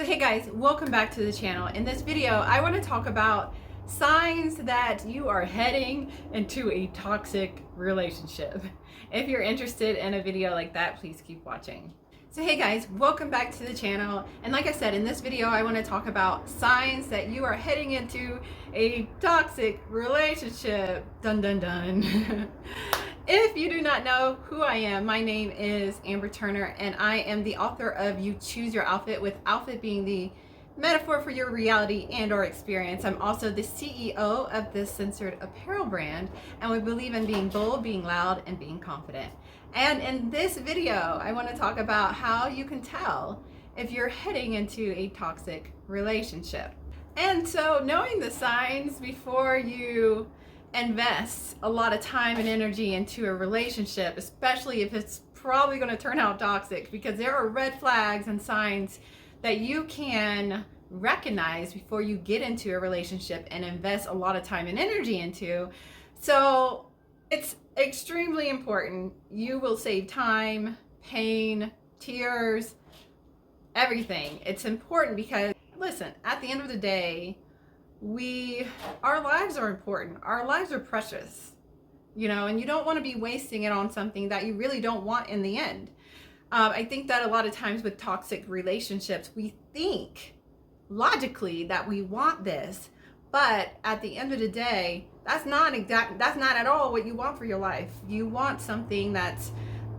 So hey guys, welcome back to the channel. In this video, I want to talk about signs that you are heading into a toxic relationship. If you're interested in a video like that, please keep watching. So hey guys, welcome back to the channel. And like I said, in this video, I want to talk about signs that you are heading into a toxic relationship. Dun dun dun. If you do not know who I am, my name is Amber Turner, and I am the author of You Choose Your Outfit, with outfit being the metaphor for your reality and or experience. I'm also the CEO of this censored apparel brand, and we believe in being bold, being loud, and being confident. And in this video, I want to talk about how you can tell if you're heading into a toxic relationship. And so knowing the signs before you invest a lot of time and energy into a relationship, especially if it's probably going to turn out toxic, because there are red flags and signs that you can recognize before you get into a relationship and invest a lot of time and energy into. So it's extremely important. You will save time, pain, tears, everything. It's important because, listen, at the end of the day, our lives are important. Our lives are precious, and you don't want to be wasting it on something that you really don't want in the end. I think that a lot of times with toxic relationships, we think logically that we want this, but at the end of the day, that's not at all what you want for your life. You want something that's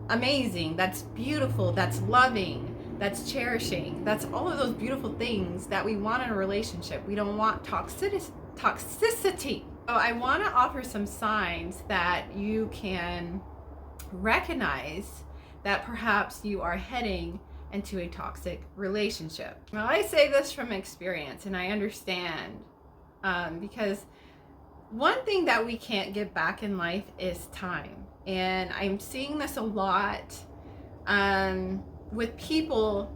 amazing, that's beautiful, that's loving, that's cherishing. That's all of those beautiful things that we want in a relationship. We don't want toxicity. So I want to offer some signs that you can recognize that perhaps you are heading into a toxic relationship. Now, I say this from experience, and I understand because one thing that we can't get back in life is time. And I'm seeing this a lot with people,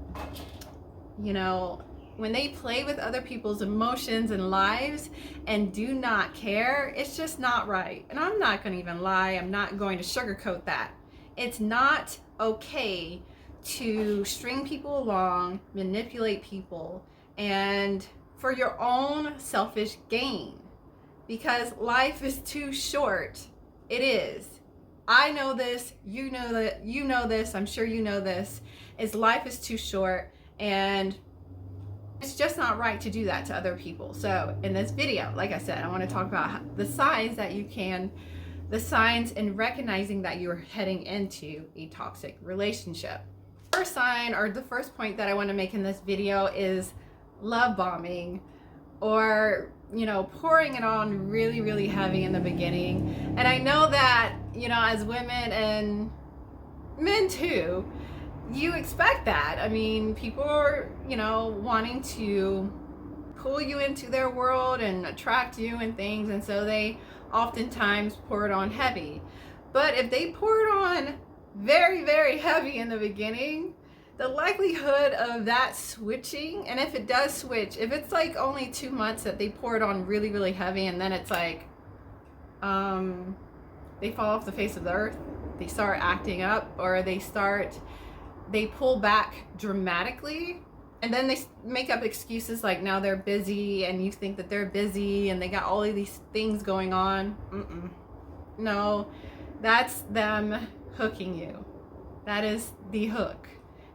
when they play with other people's emotions and lives and do not care. It's just not right. And I'm not going to even lie. I'm not going to sugarcoat that. It's not okay to string people along, manipulate people, and for your own selfish gain, because life is too short. It is. I know this, you know this, I'm sure you know this, is life is too short, and it's just not right to do that to other people. So in this video, like I said, I want to talk about the signs in recognizing that you're heading into a toxic relationship. First sign, or the first point that I want to make in this video, is love bombing, or pouring it on really, really heavy in the beginning. And I know that, as women and men too, you expect that. I mean, people are, wanting to pull you into their world and attract you and things. And so they oftentimes pour it on heavy. But if they pour it on very, very heavy in the beginning, the likelihood of that switching, and if it does switch, if it's like only 2 months that they pour it on really, really heavy, and then it's like they fall off the face of the earth, they start acting up, or they pull back dramatically, and then they make up excuses like now they're busy, and you think that they're busy and they got all of these things going on. No, that's them hooking you. That is the hook.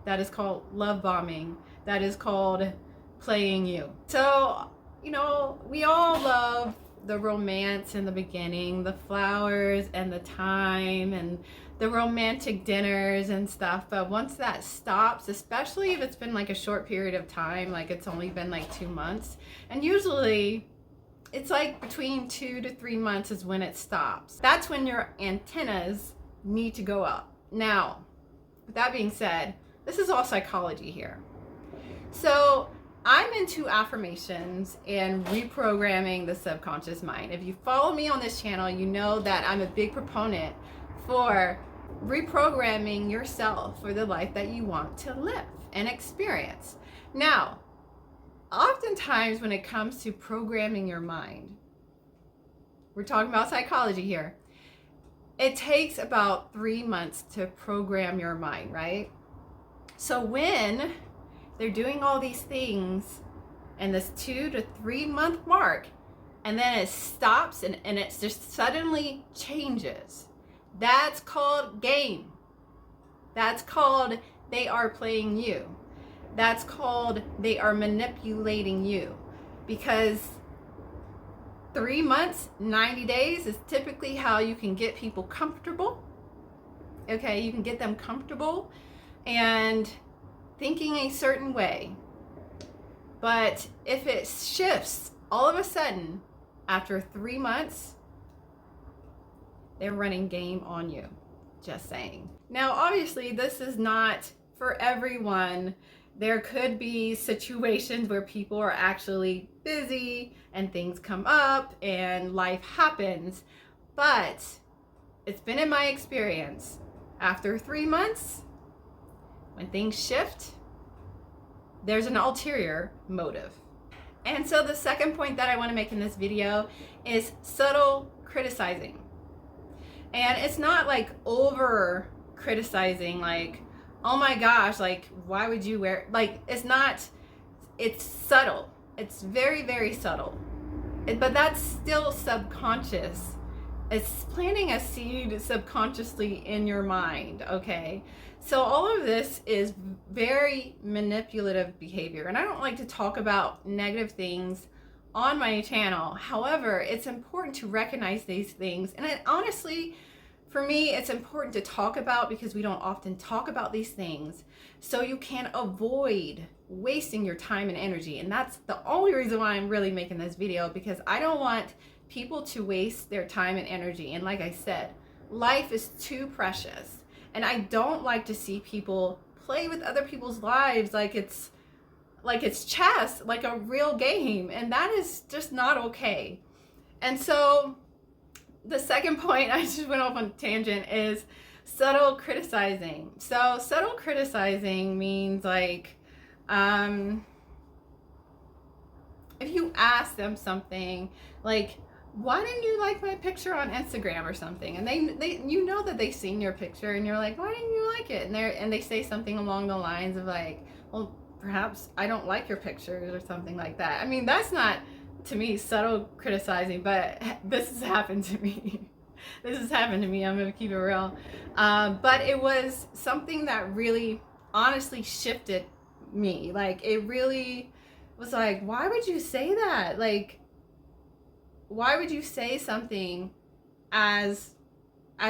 That is called love bombing. That is called playing you. So, we all love the romance in the beginning, the flowers and the time and the romantic dinners and stuff. But once that stops, especially if it's been like a short period of time, like it's only been like 2 months, and usually it's like between 2 to 3 months is when it stops. That's when your antennas need to go up. Now, with that being said, this is all psychology here. So I'm into affirmations and reprogramming the subconscious mind. If you follow me on this channel, you know that I'm a big proponent for reprogramming yourself for the life that you want to live and experience. Now, oftentimes when it comes to programming your mind, we're talking about psychology here, it takes about 3 months to program your mind, right? So when They're doing all these things in this 2 to 3 month mark, and then it stops and it just suddenly changes. That's called game. That's called they are playing you. That's called they are manipulating you. Because 3 months, 90 days is typically how you can get people comfortable. Okay, you can get them comfortable and thinking a certain way. But if it shifts all of a sudden after 3 months, they're running game on you. Just saying. Now, obviously, this is not for everyone. There could be situations where people are actually busy and things come up and life happens. But it's been in my experience, after 3 months, when things shift, there's an ulterior motive. And so the second point that I want to make in this video is subtle criticizing. And it's not like over criticizing, like, oh my gosh, like, why would you wear, like, it's not, it's subtle. It's very, very subtle. But that's still subconscious. It's planting a seed subconsciously in your mind, okay? So all of this is very manipulative behavior. And I don't like to talk about negative things on my channel. However, it's important to recognize these things. And honestly, for me, it's important to talk about because we don't often talk about these things. So you can avoid wasting your time and energy. And that's the only reason why I'm really making this video, because I don't want people to waste their time and energy. And like I said, life is too precious. And I don't like to see people play with other people's lives like it's chess, like a real game. And that is just not okay. And so the second point, I just went off on a tangent, is subtle criticizing. So subtle criticizing means like, if you ask them something like, why didn't you like my picture on Instagram or something? And they you know that they've seen your picture and you're like, why didn't you like it? And they say something along the lines of like, well, perhaps I don't like your pictures or something like that. I mean, that's not, to me, subtle criticizing, but this has happened to me. This has happened to me. I'm gonna keep it real. But it was something that really honestly shifted me. Like, it really was like, why would you say that? Like, why would you say something as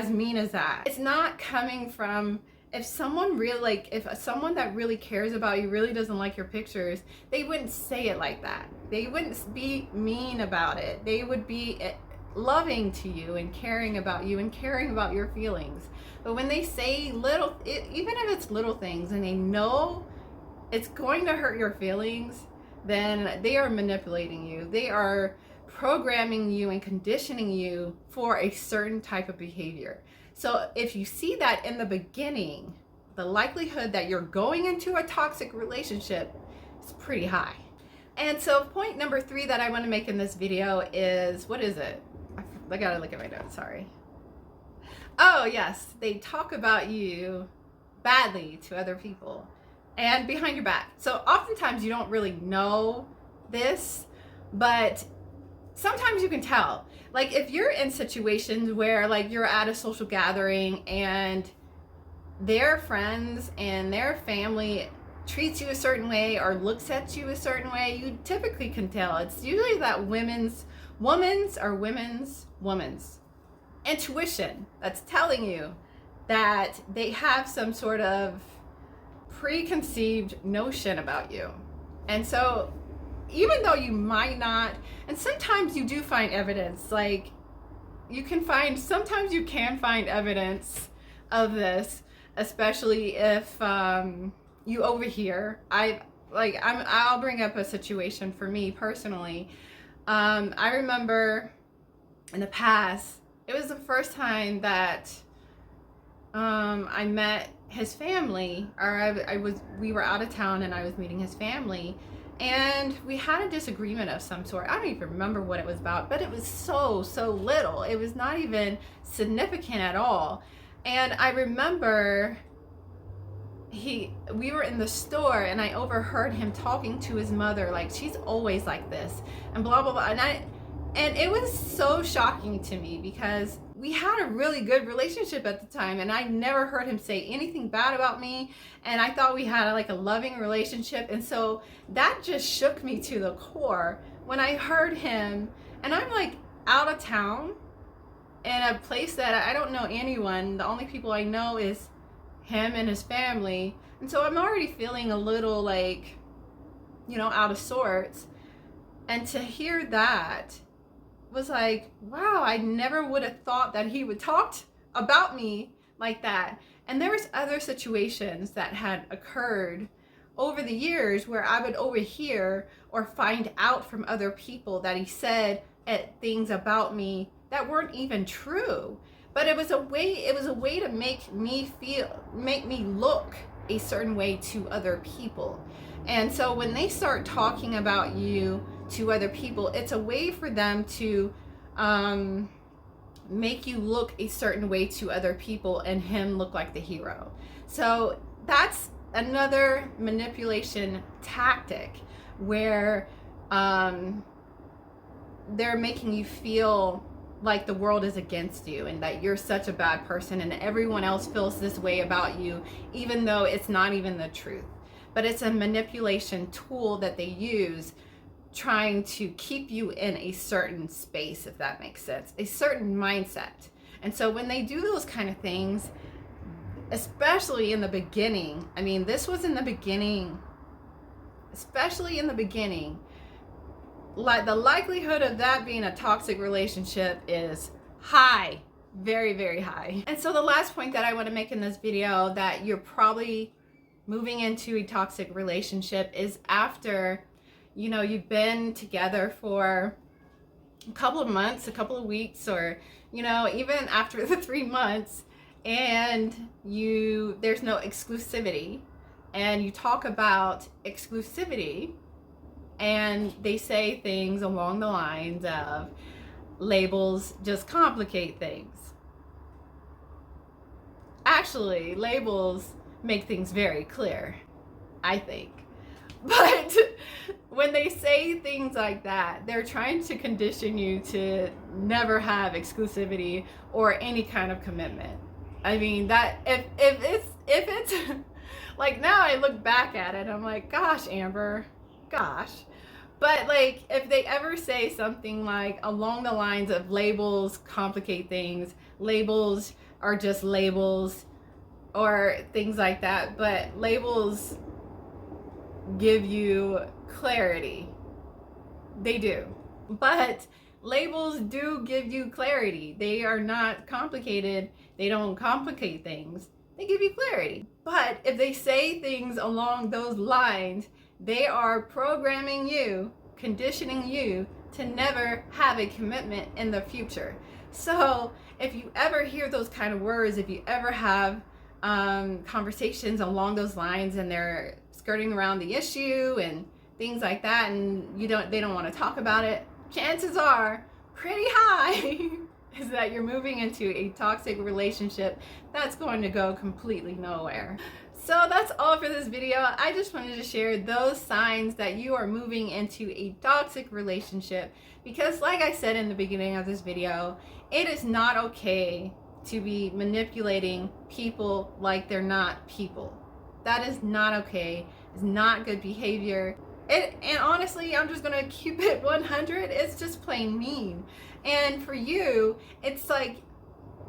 mean as that? It's not coming from, if someone really, like, if someone that really cares about you really doesn't like your pictures, they wouldn't say it like that. They wouldn't be mean about it. They would be loving to you and caring about you and caring about your feelings. But when they say even if it's little things and they know it's going to hurt your feelings, then they are manipulating you. They are programming you and conditioning you for a certain type of behavior. So if you see that in the beginning, the likelihood that you're going into a toxic relationship is pretty high. And so point number 3 that I want to make in this video is, what is it? I gotta look at my notes, sorry. Oh yes, they talk about you badly to other people and behind your back. So oftentimes you don't really know this, but sometimes you can tell. Like, if you're in situations where, like, you're at a social gathering and their friends and their family treats you a certain way or looks at you a certain way, you typically can tell. It's usually that woman's intuition that's telling you that they have some sort of preconceived notion about you. And so even though you might not, and sometimes you do find evidence, like sometimes you can find evidence of this, especially if you overhear. I'll bring up a situation for me personally. I remember in the past, it was the first time that I met his family, or we were out of town and I was meeting his family. And we had a disagreement of some sort. I don't even remember what it was about, but it was so little. It was not even significant at all. And I remember we were in the store and I overheard him talking to his mother like she's always like this and blah blah blah, and it was so shocking to me because we had a really good relationship at the time and I never heard him say anything bad about me, and I thought we had like a loving relationship. And so that just shook me to the core when I heard him, and I'm like out of town in a place that I don't know anyone. The only people I know is him and his family, and so I'm already feeling a little like, out of sorts. And to hear that was like, wow, I never would have thought that he would talk about me like that. And there was other situations that had occurred over the years where I would overhear or find out from other people that he said things about me that weren't even true. But it was a way to make me look a certain way to other people. And so when they start talking about you to other people, it's a way for them to make you look a certain way to other people and him look like the hero. So that's another manipulation tactic where they're making you feel like the world is against you and that you're such a bad person and everyone else feels this way about you, even though it's not even the truth. But it's a manipulation tool that they use trying to keep you in a certain space, if that makes sense, a certain mindset. And so when they do those kind of things, especially in the beginning, I mean, this was in the beginning, especially in the beginning, like the likelihood of that being a toxic relationship is high, very, very high. And so the last point that I want to make in this video, that you're probably moving into a toxic relationship, is after, you've been together for a couple of months, a couple of weeks, or, even after the 3 months, and there's no exclusivity, and you talk about exclusivity, and they say things along the lines of labels just complicate things. Actually, labels make things very clear, I think. But when they say things like that, they're trying to condition you to never have exclusivity or any kind of commitment. I mean, that if it's like, now I look back at it, I'm like, gosh, Amber, gosh. But like, if they ever say something like along the lines of labels complicate things, labels are just labels, or things like that, but labels give you clarity. They do. But labels do give you clarity. They are not complicated. They don't complicate things. They give you clarity. But if they say things along those lines, they are programming you, conditioning you to never have a commitment in the future. So if you ever hear those kind of words, if you ever have conversations along those lines and they're skirting around the issue and things like that, and they don't want to talk about it, chances are pretty high is that you're moving into a toxic relationship that's going to go completely nowhere. So that's all for this video. I just wanted to share those signs that you are moving into a toxic relationship, because like I said in the beginning of this video, it is not okay to be manipulating people like they're not people. That is not okay. It's not good behavior. And honestly, I'm just gonna keep it 100. It's just plain mean. And for you, it's like,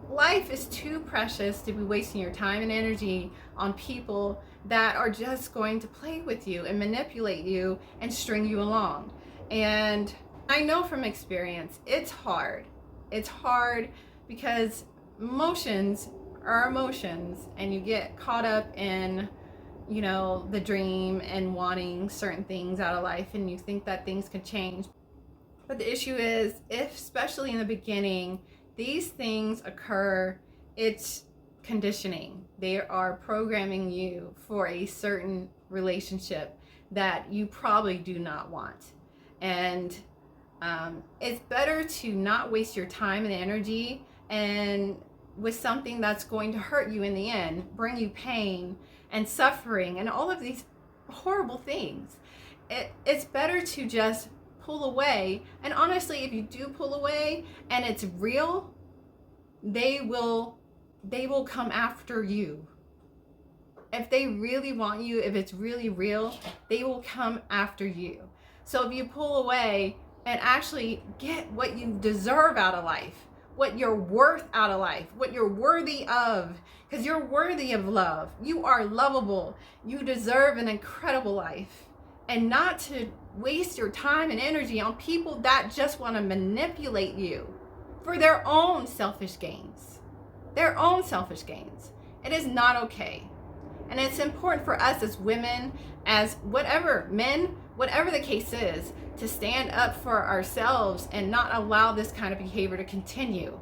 life is too precious to be wasting your time and energy on people that are just going to play with you and manipulate you and string you along. And I know from experience, it's hard. It's hard because emotions are emotions, and you get caught up in, the dream and wanting certain things out of life, and you think that things can change. But the issue is, especially in the beginning, these things occur, it's conditioning. They are programming you for a certain relationship that you probably do not want. And it's better to not waste your time and energy and with something that's going to hurt you in the end, bring you pain, and suffering and all of these horrible things. It's better to just pull away. And honestly, if you do pull away and it's real, they will come after you. If they really want you, if it's really real, they will come after you. So if you pull away and actually get what you deserve out of life, what you're worth out of life, what you're worthy of, because you're worthy of love. You are lovable. You deserve an incredible life. And not to waste your time and energy on people that just want to manipulate you for their own selfish gains. Their own selfish gains. It is not okay. And it's important for us as women, as whatever, men, whatever the case is, to stand up for ourselves and not allow this kind of behavior to continue.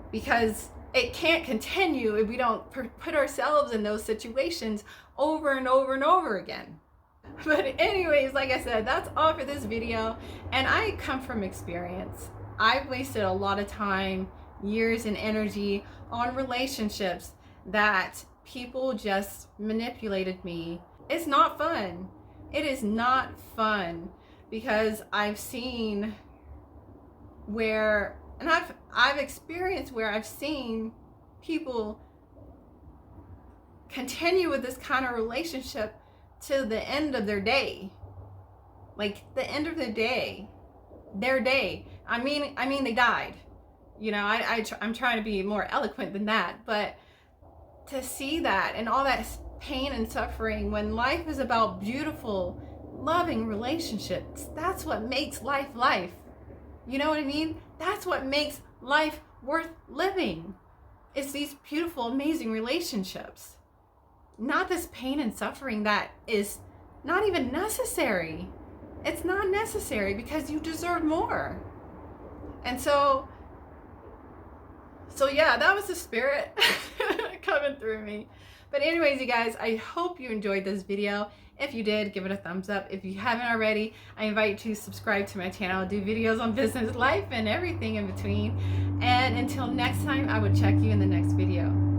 Because it can't continue if we don't put ourselves in those situations over and over and over again. But anyways, like I said, that's all for this video. And I come from experience. I've wasted a lot of time, years, and energy on relationships that people just manipulated me. It's not fun. It is not fun, because I've seen where, and I've experienced where I've seen people continue with this kind of relationship to the end of their day. Like the end of the day, their day. I mean they died. You know, I'm trying to be more eloquent than that, but to see that and all that pain and suffering when life is about beautiful, loving relationships, that's what makes life life. You know what I mean? That's what makes life worth living. It's these beautiful, amazing relationships. Not this pain and suffering that is not even necessary. It's not necessary because you deserve more. And so yeah, that was the spirit coming through me. But anyways, you guys, I hope you enjoyed this video. If you did, give it a thumbs up. If you haven't already, I invite you to subscribe to my channel. I do videos on business, life, and everything in between. And until next time, I will check you in the next video.